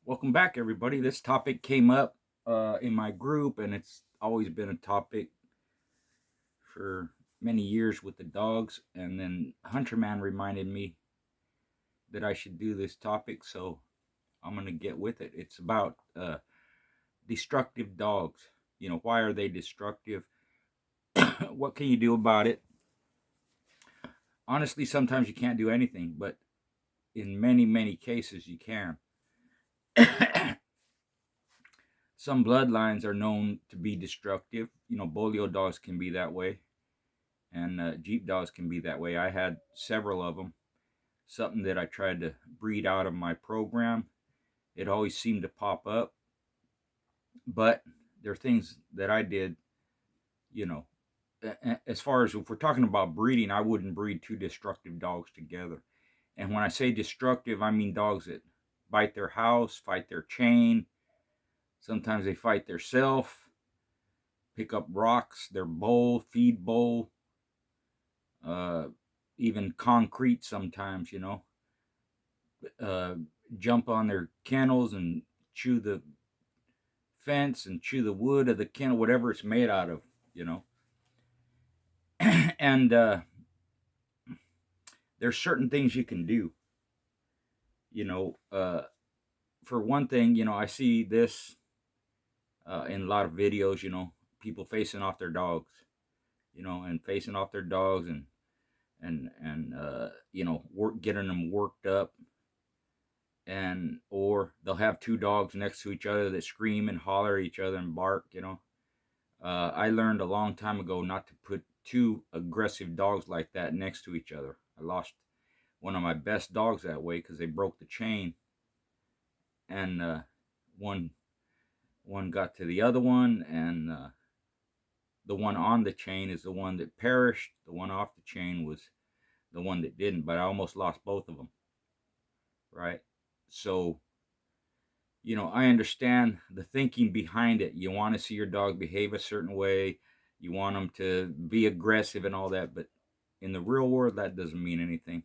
Welcome back, everybody. This topic came up in my group, and it's always been a topic for many years with the dogs. And then Hunter Man reminded me that I should do this topic, so I'm going to get with it. It's about destructive dogs. Why are they destructive? What can you do about it? Honestly, sometimes you can't do anything, but in many, many cases, you can. Some bloodlines are known to be destructive. Bolio dogs can be that way, and Jeep dogs can be that way. I had several of them. Something that I tried to breed out of my program. It always seemed to pop up, but there are things that I did. You know, as far as if we're talking about breeding, I wouldn't breed two destructive dogs together. And when I say destructive, I mean dogs that bite their house, fight their chain. Sometimes they fight their self, pick up rocks, their bowl, feed bowl, uh, even concrete sometimes, uh, jump on their kennels and chew the fence and chew the wood of the kennel, whatever it's made out of, you know. And there's certain things you can do, you know. For one thing, I see this in a lot of videos, people facing off their dogs, and facing off their dogs and getting them worked up, and or they'll have two dogs next to each other that scream and holler at each other and bark. I learned a long time ago not to put two aggressive dogs like that next to each other. I lost one of my best dogs that way because they broke the chain, and one one got to the other one, and the one on the chain is the one that perished. The one off the chain was the one that didn't, but I almost lost both of them. Right, so I understand the thinking behind it. You want to see your dog behave a certain way, you want them to be aggressive and all that, but in the real world, that doesn't mean anything.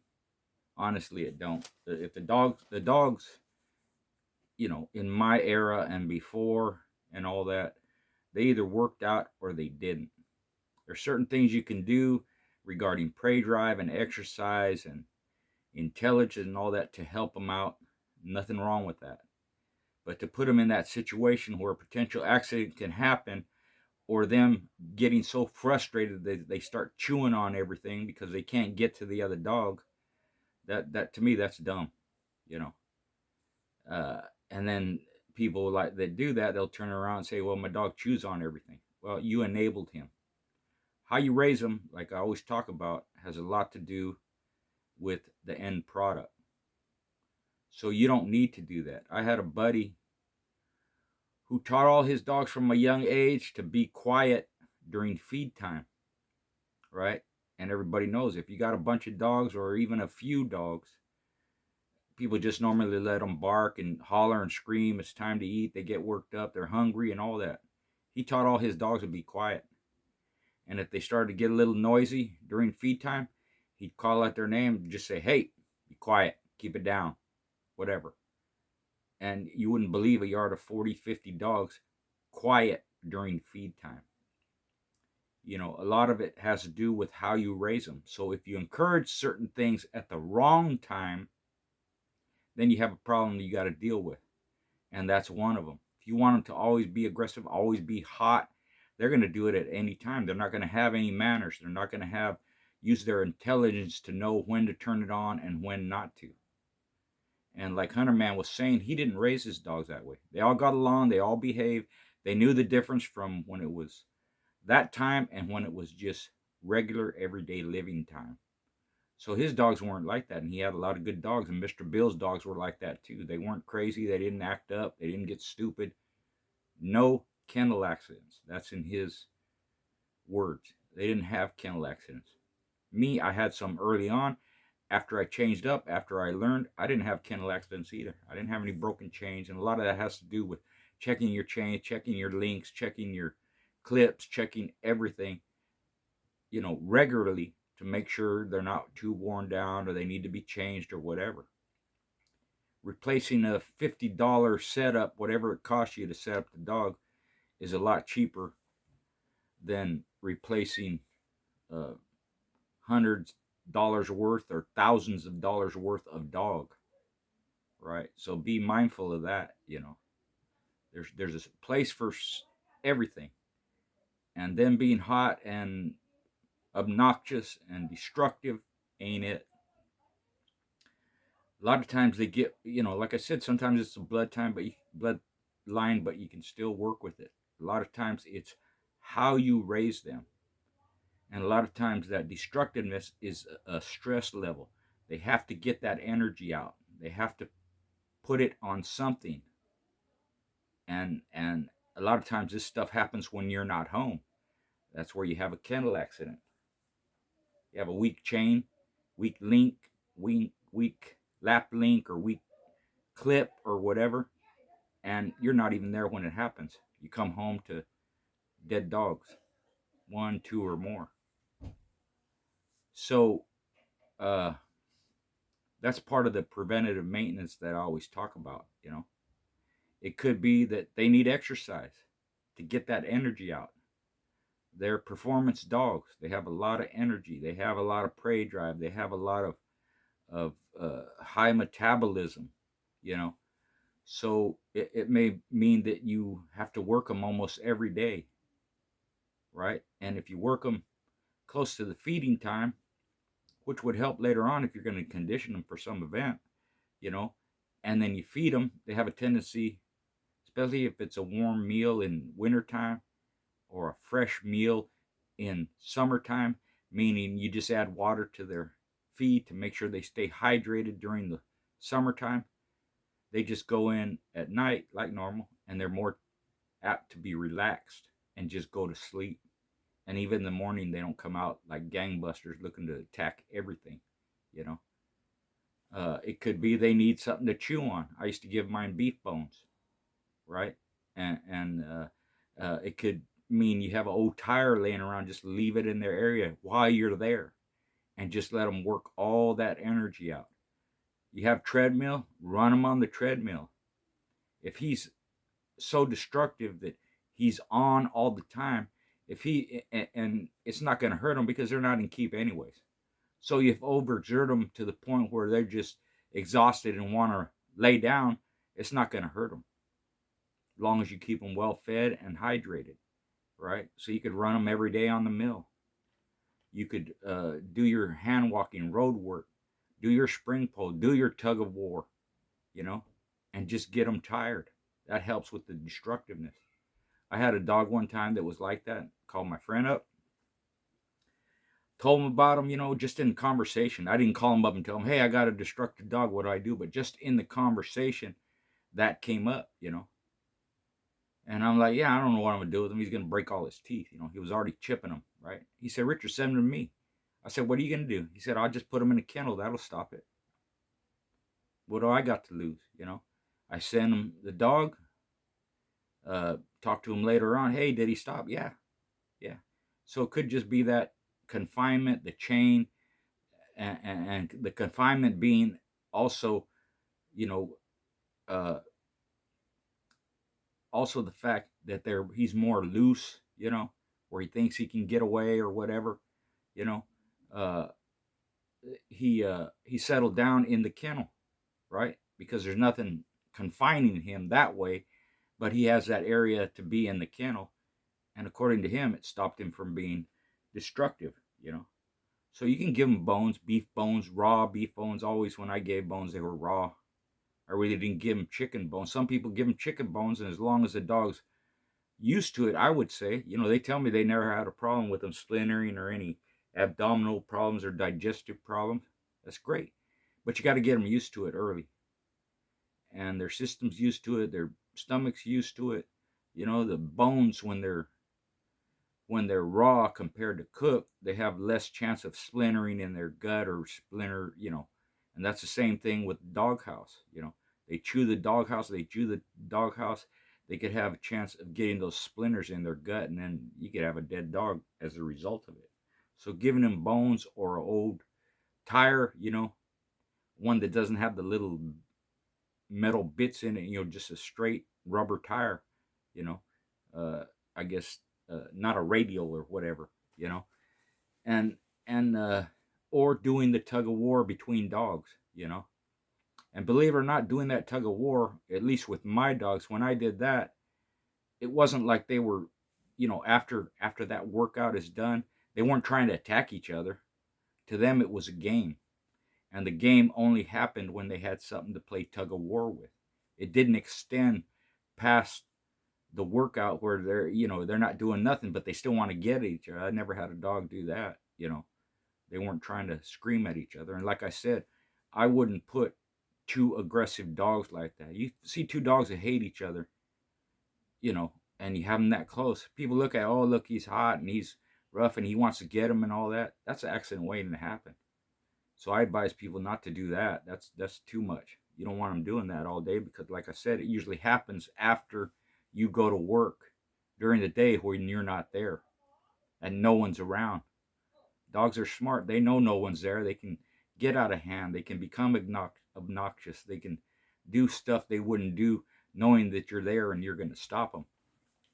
Honestly, it don't. If the dogs, in my era and before and all that, they either worked out or they didn't. There's certain things you can do regarding prey drive and exercise and intelligence and all that to help them out. Nothing wrong with that. But to put them in that situation where a potential accident can happen, or them getting so frustrated that they start chewing on everything because they can't get to the other dog, that to me, that's dumb, you know. And then people like that do that, they'll turn around and say, "Well, my dog chews on everything." Well, you enabled him. How you raise them, like I always talk about, has a lot to do with the end product. So you don't need to do that. I had a buddy who taught all his dogs from a young age to be quiet during feed time, right? And everybody knows if you got a bunch of dogs or even a few dogs, people just normally let them bark and holler and scream. It's time to eat. They get worked up. They're hungry and all that. He taught all his dogs to be quiet. And if they started to get a little noisy during feed time, he'd call out their name and just say, "Hey, be quiet. Keep it down. Whatever." And you wouldn't believe a yard of 40, 50 dogs quiet during feed time. A lot of it has to do with how you raise them. So if you encourage certain things at the wrong time, then you have a problem you got to deal with. And that's one of them. If you want them to always be aggressive, always be hot, they're going to do it at any time. They're not going to have any manners. They're not going to use their intelligence to know when to turn it on and when not to. And like Hunter Man was saying, he didn't raise his dogs that way. They all got along. They all behaved. They knew the difference from when it was that time and when it was just regular everyday living time. So his dogs weren't like that, and he had a lot of good dogs. And Mr. Bill's dogs were like that too. They weren't crazy. They didn't act up. They didn't get stupid. No kennel accidents. That's in his words. They didn't have kennel accidents. Me, I had some early on. After I changed up, after I learned, I didn't have kennel accidents either. I didn't have any broken chains, and a lot of that has to do with checking your chains, checking your links, checking your clips, checking everything, regularly to make sure they're not too worn down or they need to be changed or whatever. replacing a $50 setup, whatever it costs you to set up the dog, is a lot cheaper than replacing uh, hundreds dollars worth or thousands of dollars worth of dog, right? So be mindful of that. There's a place for everything, and them being hot and obnoxious and destructive ain't it. A lot of times they get, like I said, sometimes it's a blood line, but you can still work with it. A lot of times it's how you raise them, and a lot of times that destructiveness is a stress level. They have to get that energy out. They have to put it on something, and a lot of times this stuff happens when you're not home. That's where you have a kennel accident. You have a weak chain, weak link, weak lap link, or weak clip, or whatever, and you're not even there when it happens. You come home to dead dogs, one, two, or more. So uh, that's part of the preventative maintenance that I always talk about. It could be that they need exercise to get that energy out. They're performance dogs. They have a lot of energy. They have a lot of prey drive. They have a lot of high metabolism. You know, so it may mean that you have to work them almost every day, right? And if you work them close to the feeding time, which would help later on if you're going to condition them for some event, you know, and then you feed them, they have a tendency, especially if it's a warm meal in wintertime or a fresh meal in summertime, meaning you just add water to their feed to make sure they stay hydrated during the summertime. They just go in at night like normal, and they're more apt to be relaxed and just go to sleep. And even in the morning, they don't come out like gangbusters looking to attack everything, you know. It could be they need something to chew on. I used to give mine beef bones, right? And it could mean you have an old tire laying around, just leave it in their area while you're there and just let them work all that energy out. You have treadmill, run them on the treadmill. If he's so destructive that he's on all the time, if he and it's not going to hurt them because they're not in keep anyways. So you've overexert them to the point where they're just exhausted and want to lay down, it's not going to hurt them as long as you keep them well fed and hydrated, right? So you could run them every day on the mill. You could do your hand walking, road work, do your spring pull, do your tug of war, you know, and just get them tired. That helps with the destructiveness. I had a dog one time that was like that. Called my friend up, told him about him, just in conversation. I didn't call him up and tell him, hey, I got a destructive dog. What do I do? But just in the conversation, that came up. And I'm like, yeah, I don't know what I'm going to do with him. He's going to break all his teeth. He was already chipping them, right? He said, Richard, send him to me. I said, what are you going to do? He said, I'll just put him in a kennel. That'll stop it. What do I got to lose? I send him the dog, talk to him later on. Hey, did he stop? Yeah. Yeah. So it could just be that confinement, the chain, and the confinement being also, you know, uh, also the fact that he's more loose, where he thinks he can get away or whatever, you know, uh, he settled down in the kennel, right? Because there's nothing confining him that way, but he has that area to be in the kennel, and according to him, it stopped him from being destructive. So you can give him bones, beef bones, raw beef bones. Always when I gave bones, they were raw. I really didn't give him chicken bones. Some people give him chicken bones, and as long as the dog's used to it, I would say, they tell me they never had a problem with them splintering or any abdominal problems or digestive problems. That's great. But you got to get them used to it early. And their system's used to it, their stomach's used to it. The bones, when they're raw compared to cooked, they have less chance of splintering in their gut or splinter. And that's the same thing with doghouse. They chew the doghouse, they could have a chance of getting those splinters in their gut, and then you could have a dead dog as a result of it. So giving them bones or an old tire, one that doesn't have the little metal bits in it, just a straight rubber tire, you know, uh, I guess, not a radial or whatever, you know, and, and, or doing the tug of war between dogs. And believe it or not, doing that tug of war, at least with my dogs, when I did that, it wasn't like they were, after that workout is done, they weren't trying to attack each other. To them, it was a game. And the game only happened when they had something to play tug of war with. It didn't extend past the workout where they're not doing nothing, but they still want to get at each other. I never had a dog do that. They weren't trying to scream at each other. And like I said, I wouldn't put two aggressive dogs like that. You see two dogs that hate each other, you know, and you have them that close. People look at, oh, look, he's hot and he's rough and he wants to get them and all that. That's an accident waiting to happen. So I advise people not to do that. That's too much. You don't want them doing that all day because, like I said, it usually happens after you go to work during the day when you're not there and no one's around. Dogs are smart. They know no one's there. They can get out of hand. They can become obnoxious. They can do stuff they wouldn't do knowing that you're there and you're going to stop them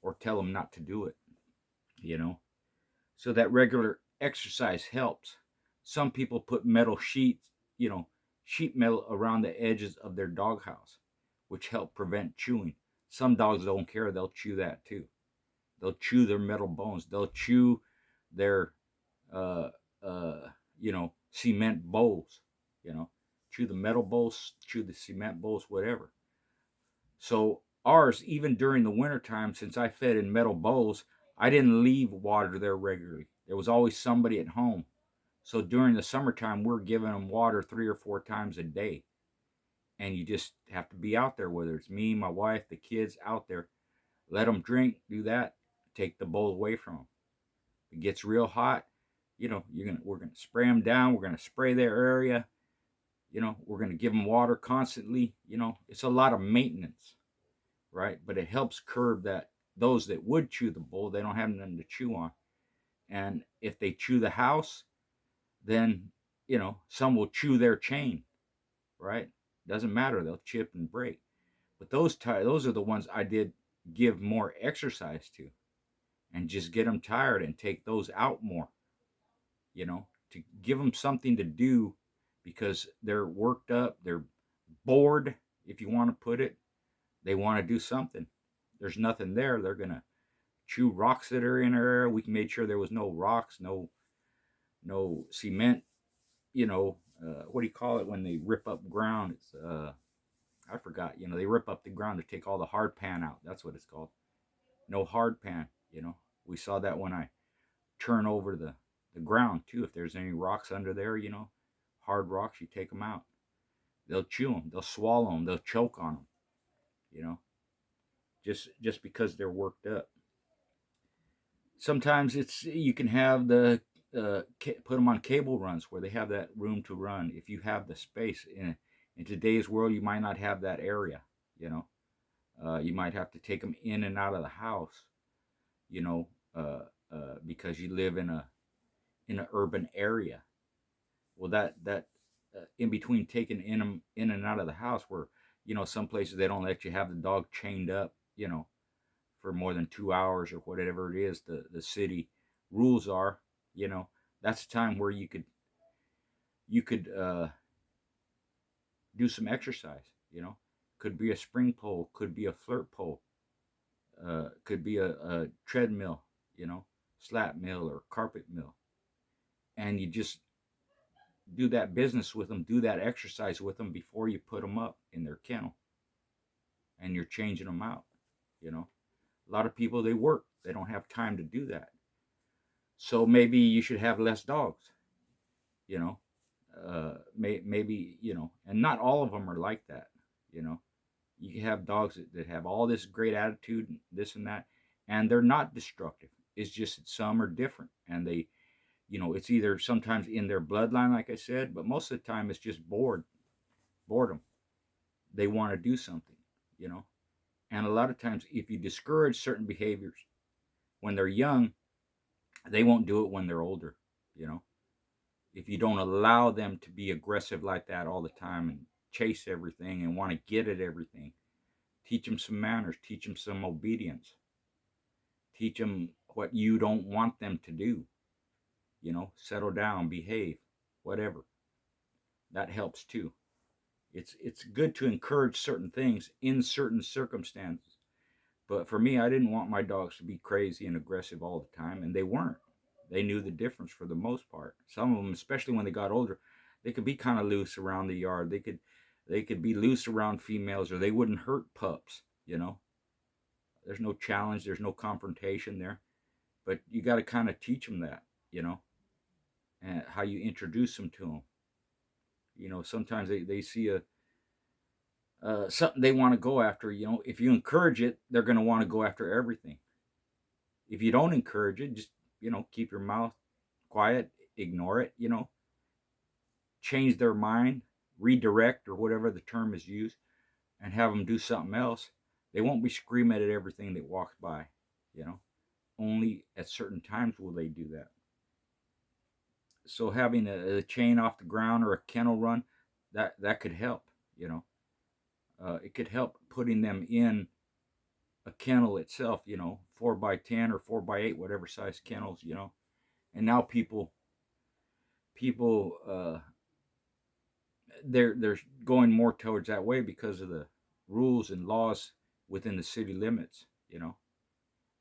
or tell them not to do it, you know? So that regular exercise helps. Some people put metal sheets, sheet metal around the edges of their doghouse, which help prevent chewing. Some dogs don't care. They'll chew that too. They'll chew their metal bones. They'll chew their uh, cement bowls, chew the metal bowls, chew the cement bowls, whatever. So ours, even during the wintertime, since I fed in metal bowls, I didn't leave water there regularly. There was always somebody at home. So during the summertime, we're giving them water 3 or 4 times a day. And you just have to be out there, whether it's me, my wife, the kids out there. Let them drink, do that, take the bowl away from them. If it gets real hot, we're gonna spray them down. We're gonna spray their area. We're gonna give them water constantly. It's a lot of maintenance, right? But it helps curb that those that would chew the bowl, they don't have nothing to chew on. And if they chew the house, then some will chew their chain, right? Doesn't matter, they'll chip and break. But those are the ones I did give more exercise to, and just get them tired and take those out more, to give them something to do, because they're worked up, they're bored, if you want to put it. They want to do something. There's nothing there. They're gonna chew rocks that are in our area. We made sure there was no rocks, no cement. What do you call it when they rip up ground? It's I forgot. They rip up the ground to take all the hard pan out. That's what it's called. No hard pan. We saw that when I turn over the ground too. If there's any rocks under there, hard rocks, you take them out. They'll chew them. They'll swallow them. They'll choke on them. You know, just because they're worked up. Sometimes you can have put them on cable runs where they have that room to run. If you have the space in today's world, you might not have that area. You might have to take them in and out of the house. Because you live in an urban area. Well, that in between taking them in and out of the house, where some places they don't let you have the dog chained up, for more than 2 hours or whatever it is the city rules are. That's a time where you could do some exercise. Could be a spring pole, could be a flirt pole, could be a treadmill, slap mill or carpet mill, and you just do that business with them, do that exercise with them before you put them up in their kennel, and you're changing them out. A lot of people, they work, they don't have time to do that. So maybe you should have less dogs. Maybe and not all of them are like that. You can have dogs that have all this great attitude, this and that, and they're not destructive. It's just that some are different, and they, it's either sometimes in their bloodline, like I said, but most of the time it's just boredom. They want to do something, and a lot of times if you discourage certain behaviors when they're young, they won't do it when they're older. If you don't allow them to be aggressive like that all the time, and chase everything and want to get at everything. Teach them some manners, teach them some obedience, teach them what you don't want them to do. Settle down, behave, whatever. That helps too. It's good to encourage certain things in certain circumstances. But for me, I didn't want my dogs to be crazy and aggressive all the time, and they weren't. They knew the difference for the most part. Some of them, especially when they got older, they could be kind of loose around the yard. They could be loose around females, or they wouldn't hurt pups. There's no challenge, there's no confrontation there. But you got to kind of teach them that, and how you introduce them to them. Sometimes they see something they want to go after. If you encourage it, they're going to want to go after everything. If you don't encourage it, just keep your mouth quiet, ignore it. Change their mind, redirect, or whatever the term is used, and have them do something else. They won't be screaming at everything that walks by. Only at certain times will they do that. So having a chain off the ground or a kennel run, that could help. It could help putting them in a kennel itself. 4x10 or 4x8, whatever size kennels. And now people they're going more towards that way because of the rules and laws within the city limits.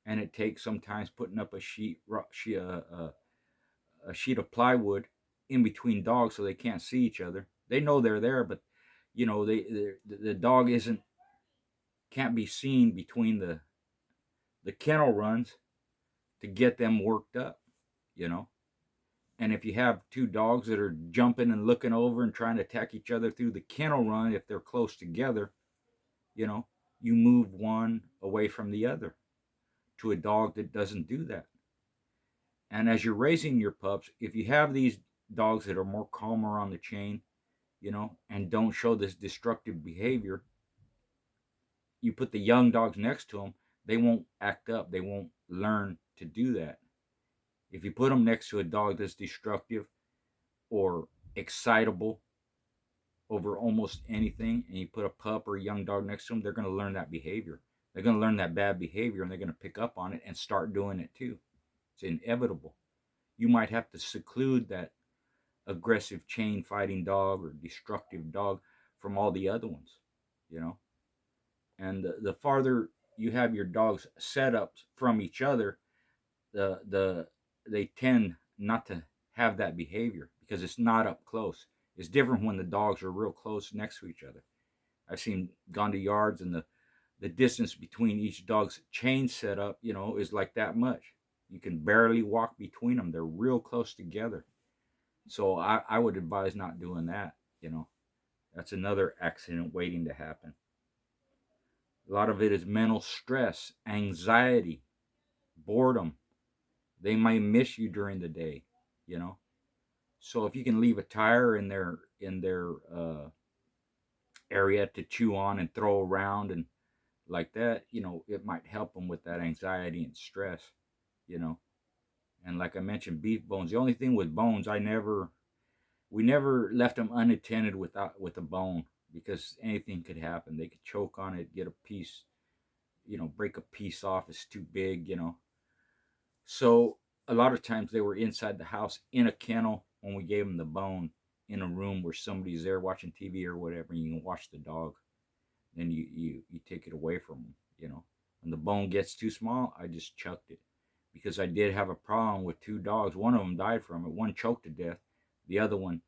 And it takes sometimes putting up a sheet of plywood in between dogs so they can't see each other. They know they're there, but the dog can't be seen between the kennel runs to get them worked up. And if you have two dogs that are jumping and looking over and trying to attack each other through the kennel run, if they're close together, you move one away from the other to a dog that doesn't do that. And as you're raising your pups, if you have these dogs that are more calmer on the chain, and don't show this destructive behavior, you put the young dogs next to them, they won't act up. They won't learn to do that. If you put them next to a dog that's destructive or excitable over almost anything, and you put a pup or a young dog next to them, they're going to learn that behavior. They're going to learn that bad behavior, and they're going to pick up on it and start doing it too. It's inevitable. You might have to seclude that aggressive chain fighting dog or destructive dog from all the other ones, And the farther you have your dogs set up from each other, they tend not to have that behavior because it's not up close. It's different when the dogs are real close next to each other. I've gone to yards, and the distance between each dog's chain setup, is like that much. You can barely walk between them. They're real close together. So I would advise not doing that. That's another accident waiting to happen. A lot of it is mental stress, anxiety, boredom. They might miss you during the day. So if you can leave a tire in their area to chew on and throw around and like that, it might help them with that anxiety and stress. And like I mentioned, beef bones. The only thing with bones, we never left them unattended with a bone, because anything could happen. They could choke on it, get a piece, break a piece off. It's too big. So a lot of times they were inside the house in a kennel when we gave them the bone, in a room where somebody's there watching TV or whatever, and you can watch the dog. Then you take it away from them. When the bone gets too small, I just chucked it, because I did have a problem with two dogs. One of them died from it. One choked to death. The other one,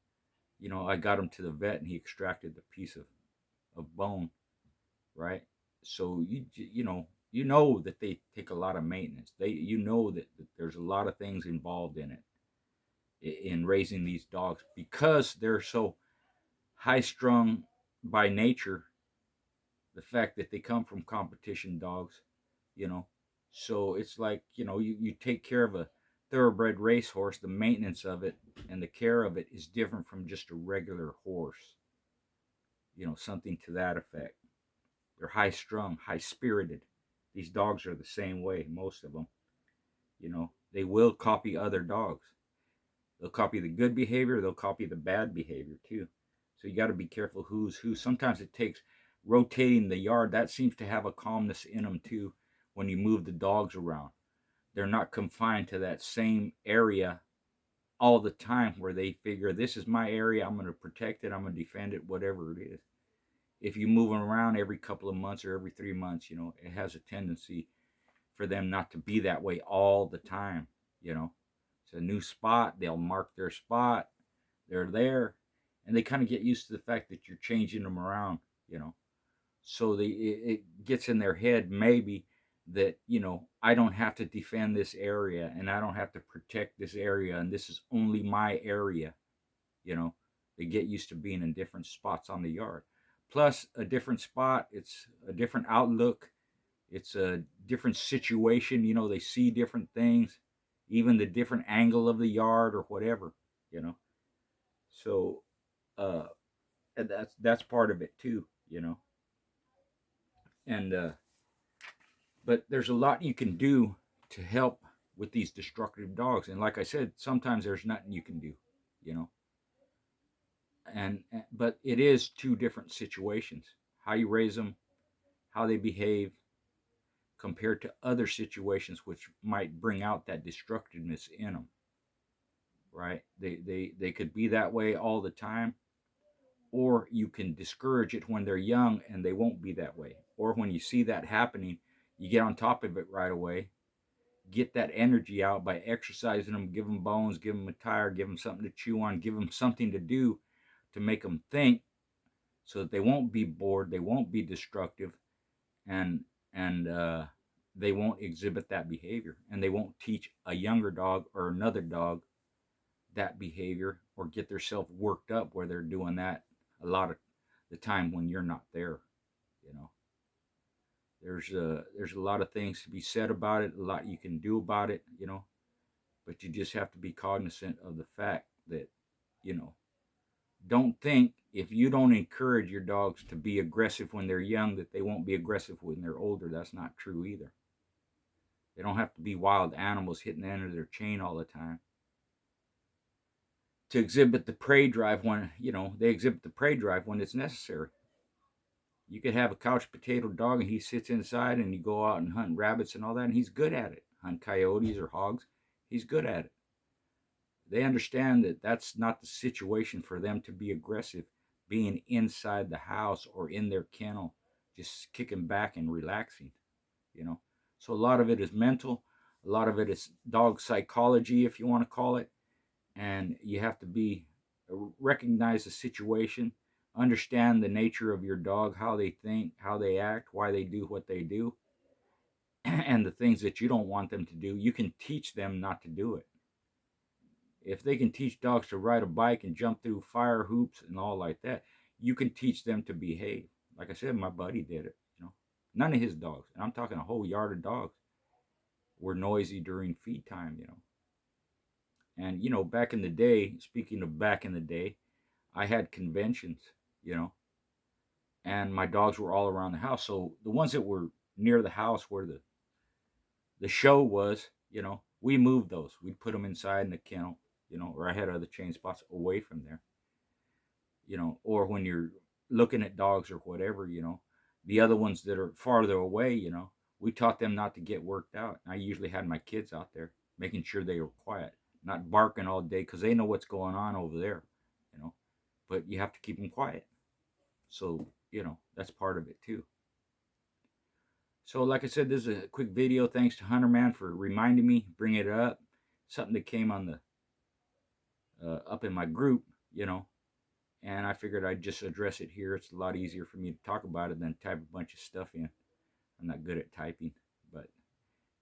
I got him to the vet, and he extracted the piece of bone, right? So you know that they take a lot of maintenance. That there's a lot of things involved in it, in raising these dogs, because they're so high strung by nature. The fact that they come from competition dogs, you know, so it's like, you take care of a thoroughbred racehorse. The maintenance of it and the care of it is different from just a regular horse, something to that effect. They're high strung, high spirited. These dogs are the same way, most of them. They will copy other dogs. They'll copy the good behavior, they'll copy the bad behavior too. So you got to be careful who's who. Sometimes it takes rotating the yard. That seems to have a calmness in them too when you move the dogs around. They're not confined to that same area all the time where they figure this is my area, I'm going to protect it, I'm going to defend it, whatever it is. If you move them around every couple of months or every 3 months, it has a tendency for them not to be that way all the time. It's a new spot, they'll mark their spot, they're there, and they kind of get used to the fact that you're changing them around. you know so it gets in their head maybe that I don't have to defend this area and I don't have to protect this area and this is only my area. you know they get used to being in different spots on the yard. Plus a different spot, it's a different outlook, it's a different situation. They see different things, even the different angle of the yard or whatever. you know so uh and that's part of it too. And but there's a lot you can do to help with these destructive dogs. And like I said, sometimes there's nothing you can do. you know but it is two different situations: how you raise them, how they behave, compared to other situations which might bring out that destructiveness in them. Right? They could be that way all the time, or you can discourage it when they're young and they won't be that way. Or when you see that happening, you get on top of it right away, get that energy out by exercising them, give them bones, give them a tire, give them something to chew on, give them something to do to make them think, so that they won't be bored, they won't be destructive, and they won't exhibit that behavior, and they won't teach a younger dog or another dog that behavior, or get themselves worked up where they're doing that a lot of the time when you're not there. You know, there's a lot of things to be said about it, a lot you can do about it. But you just have to be cognizant of the fact that you know don't think if you don't encourage your dogs to be aggressive when they're young that they won't be aggressive when they're older. That's not true either. They don't have to be wild animals hitting the end of their chain all the time to exhibit the prey drive when they exhibit the prey drive when it's necessary. You could have a couch potato dog and he sits inside and you go out and hunt rabbits and all that, and he's good at it. Hunt coyotes or hogs, he's good at it. They understand that that's not the situation for them to be aggressive, being inside the house or in their kennel, just kicking back and relaxing. You know, so a lot of it is mental, a lot of it is dog psychology, if you want to call it, and you have to recognize the situation, understand the nature of your dog, how they think, how they act, why they do what they do, and the things that you don't want them to do. You can teach them not to do it. If they can teach dogs to ride a bike and jump through fire hoops and all like that, you can teach them to behave. Like I said, my buddy did it. None of his dogs, and I'm talking a whole yard of dogs, were noisy during feed time. And back in the day, speaking of back in the day, I had conventions, you know, and my dogs were all around the house. So the ones that were near the house where the show was, we moved those. We'd put them inside in the kennel, or I had other chain spots away from there, or when you're looking at dogs or whatever, the other ones that are farther away, we taught them not to get worked out. And I usually had my kids out there making sure they were quiet, not barking all day, because they know what's going on over there, but you have to keep them quiet. So, that's part of it too. So, like I said, this is a quick video. Thanks to Hunter Man for reminding me, bringing it up. Something that came on the up in my group, and I figured I'd just address it here. It's a lot easier for me to talk about it than type a bunch of stuff in. I'm not good at typing, but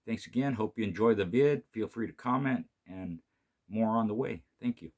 thanks again. Hope you enjoy the vid. Feel free to comment, and more on the way. Thank you.